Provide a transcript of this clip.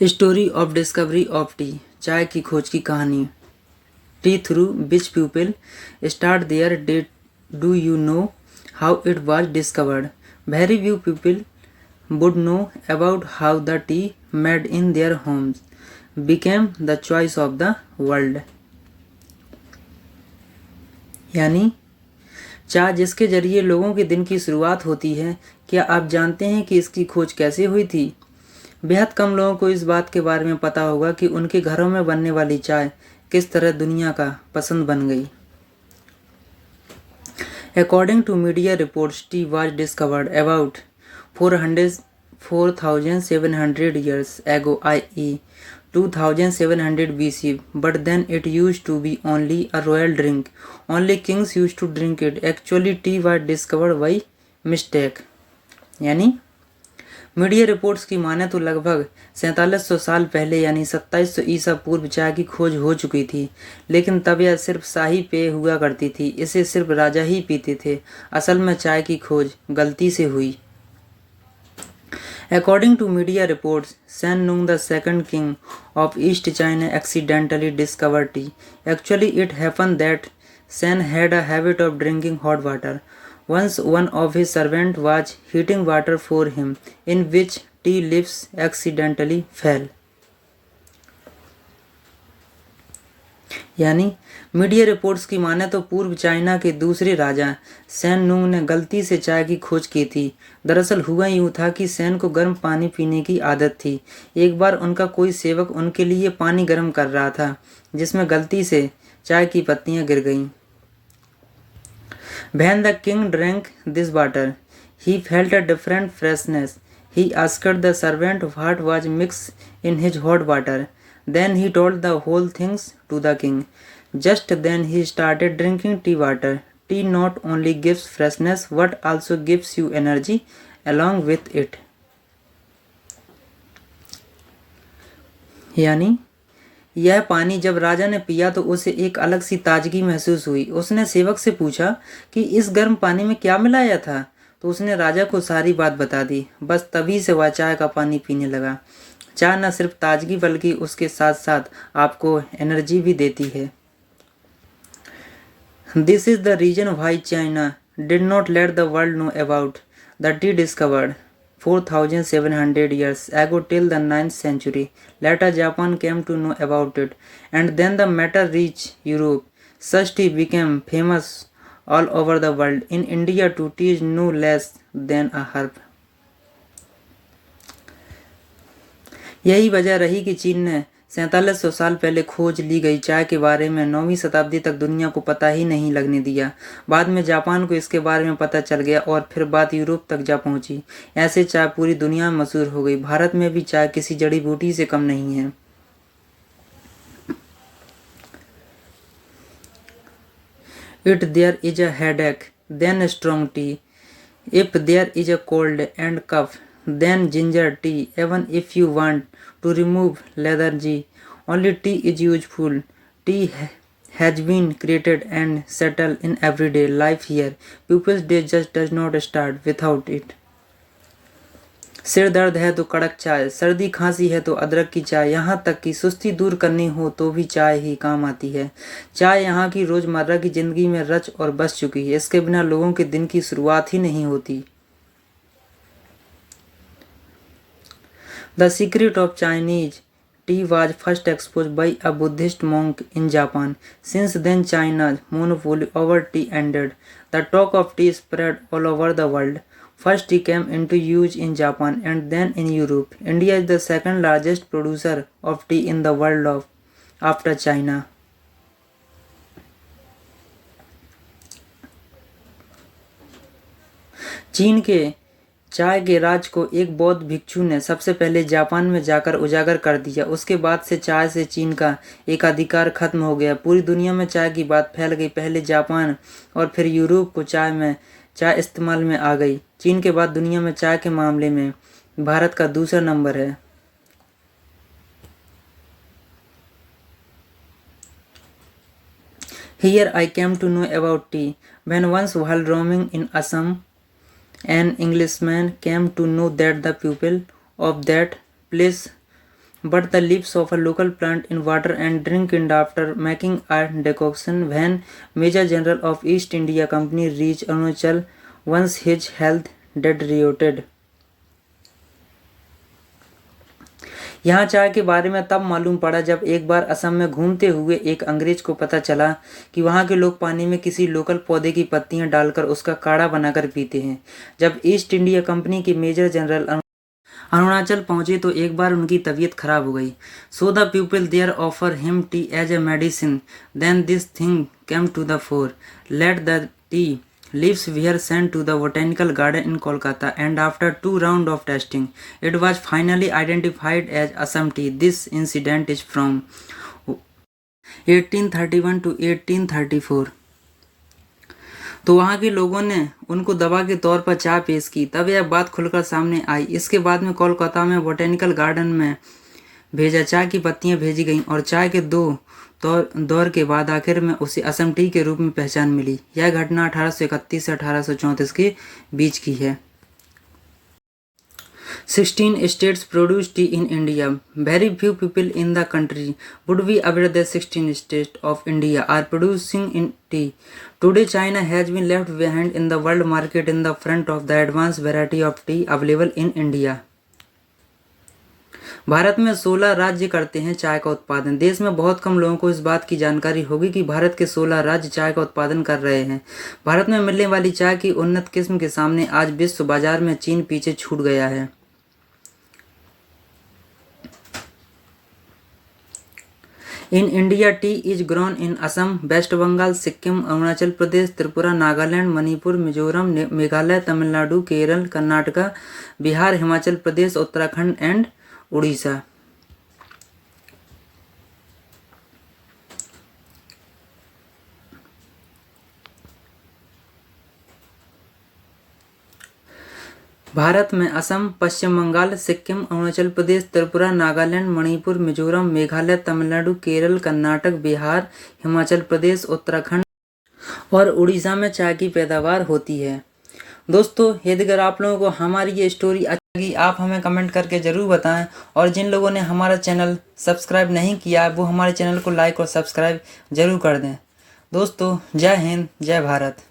Story of discovery of T, चाय की खोज की कहानी। T through which people start their day, do you know how it was discovered? Very few people would know about how the tea made in their homes became the choice of the world। यानी चाय जिसके जरिए लोगों के दिन की शुरुआत होती है, क्या आप जानते हैं कि इसकी खोज कैसे हुई थी? बेहद कम लोगों को इस बात के बारे में पता होगा कि उनके घरों में बनने वाली चाय किस तरह दुनिया का पसंद बन गई। According to media reports, tea was discovered about 4,700 years ago, i.e. 2700 BC, but then it used to be only a royal drink. Only kings used to drink it. Actually, tea was discovered by mistake। यानी media reports की माने तो लगभग 4700 साल पहले यानी 2700 ईसा पूर्व चाय की खोज हो चुकी थी, लेकिन तब यह सिर्फ शाही पेय हुआ करती थी। इसे सिर्फ राजा ही पीते थे। असल में चाय की खोज गलती से हुई। According to media reports, Shen Nung, the second king of East China, accidentally discovered tea. Actually, it happened that Shen had a habit of drinking hot water. Once one of his servants was heating water for him, in which tea leaves accidentally fell। यानी media reports की माने तो पूर्व China के दूसरे राजा San नुंग ने गलती से चाय की खोज की थी। दरअसल हुआ यूं था कि सैन को गर्म पानी पीने की आदत थी। एक बार उनका कोई सेवक उनके लिए पानी गर्म कर रहा था, जिसमें गलती से चाय की पत्तियां गिर गईं। When the king drank this water, he felt a different freshness. He asked the servant what was mixed in his hot water. Then he told the whole things to the king. Just then he started drinking tea water. Tea not only gives freshness but also gives you energy along with it। यानी यह पानी जब राजा ने पिया तो उसे एक अलग सी ताजगी महसूस हुई। उसने सेवक से पूछा कि इस गर्म पानी में क्या मिलाया था, तो उसने राजा को सारी बात बता दी। बस तभी से वह चाय का पानी पीने लगा। चाय न सिर्फ ताजगी बल्कि उसके साथ साथ आपको एनर्जी भी देती है। This is the reason why China did not let the world know about the tea discovered 4,700 years ago till the 9th century. Later Japan came to know about it, and then the matter reached Europe. Such tea became famous all over the world. In India too, tea is no less than a herb। यही वजह रही कि चीन ने 4700 साल पहले खोज ली गई चाय के बारे में 9वीं शताब्दी तक दुनिया को पता ही नहीं लगने दिया। बाद में जापान को इसके बारे में पता चल गया और फिर बात यूरोप तक जा पहुंची। ऐसे चाय पूरी दुनिया में मशहूर हो गई। भारत में भी चाय किसी जड़ी बूटी से कम नहीं है। If there is a headache, then strong tea. If there is a cold and cough, then ginger tea. Even if you want to remove lethargy, only tea is useful। Tea has been created and settled in everyday life here। People's day just does not start without it। सिर दर्द है तो कड़क चाय, सर्दी खांसी है तो अदरक की चाय, यहाँ तक कि सुस्ती दूर करनी हो तो भी चाय ही काम आती है। चाय यहाँ की रोजमर्रा की जिंदगी में रच और बस चुकी है। इसके बिना लोगों के दिन की शुरुआत ही नहीं होती। The secret of Chinese tea was first exposed by a Buddhist monk in Japan. Since then, China's monopoly over tea ended. The talk of tea spread all over the world. First, tea came into use in Japan and then in Europe. India is the second largest producer of tea in the world after China। चीन के चाय के राज को एक बौद्ध भिक्षु ने सबसे पहले जापान में जाकर उजागर कर दिया। उसके बाद से चाय से चीन का एकाधिकार खत्म हो गया। पूरी दुनिया में चाय की बात फैल गई। पहले जापान और फिर यूरोप को चाय इस्तेमाल में आ गई। चीन के बाद दुनिया में चाय के मामले में भारत का दूसरा नंबर है। Here I came to know about tea when once while roaming in Assam, an Englishman came to know that the people of that place but the leaves of a local plant in water and drink it after making a decoction. When Major General of East India Company reached Arunachal, once his health deteriorated. यहाँ चाय के बारे में तब मालूम पड़ा जब एक बार असम में घूमते हुए एक अंग्रेज को पता चला कि वहाँ के लोग पानी में किसी लोकल पौधे की पत्तियाँ डालकर उसका काढ़ा बनाकर पीते हैं। जब ईस्ट इंडिया कंपनी के मेजर जनरल अरुणाचल पहुंचे तो एक बार उनकी तबीयत खराब हो गई। So the people there offer him tea as a medicine. Then this thing came to the fore. Let the tea leaves were sent to the botanical garden in Kolkata, and after 2 rounds of testing, it was finally identified as Assam tea. This incident is from 1831 to 1834. तो वहाँ के लोगों ने उनको दवा के तौर पर चाय पेश की, तब यह बात खुलकर सामने आई। इसके बाद में कोलकाता में बोटेनिकल गार्डन में भेजा चाय की पत्तियाँ भेजी गईं और चाय के 2 दौर के बाद आखिर में उसे असम टी के रूप में पहचान मिली। यह घटना 1831 से 1834 के बीच की है। 16 states produce tea in India. Very few people in the country would be aware that 16 states of India are producing in tea. Today, China has been left behind in the world market in the front of the advanced variety of tea available in India. Bharat में 16 राज्य करते हैं चाय का उत्पादन। देश में बहुत कम लोगों को इस बात की जानकारी होगी कि भारत के 16 राज्य चाय का उत्पादन कर रहे हैं। भारत में मिलने वाली चाय की उन्नत किस्म के सामने आज विश्व बाजार में चीन पीछे छूट गया है। In India, tea is grown in Assam, West Bengal, Sikkim, Arunachal Pradesh, Tripura, Nagaland, Manipur, Mizoram, Meghalaya, Tamil Nadu, Kerala, Karnataka, Bihar, Himachal Pradesh, Uttarakhand and Orissa. Bharat में असम, पश्चिम बंगाल, सिक्किम, अरुणाचल प्रदेश, त्रिपुरा, नागालैंड, मणिपुर, मिजोरम, मेघालय, तमिलनाडु, केरल, कर्नाटक, बिहार, हिमाचल प्रदेश, उत्तराखंड और उड़ीसा में चाय की पैदावार होती है। दोस्तों, यदि अगर आप लोगों को हमारी ये स्टोरी अच्छी लगी, आप हमें कमेंट करके ज़रूर बताएं, और जिन लोगों ने हमारा चैनल सब्सक्राइब नहीं किया वो हमारे चैनल को लाइक और सब्सक्राइब ज़रूर कर दें। दोस्तों, जय हिंद, जय भारत।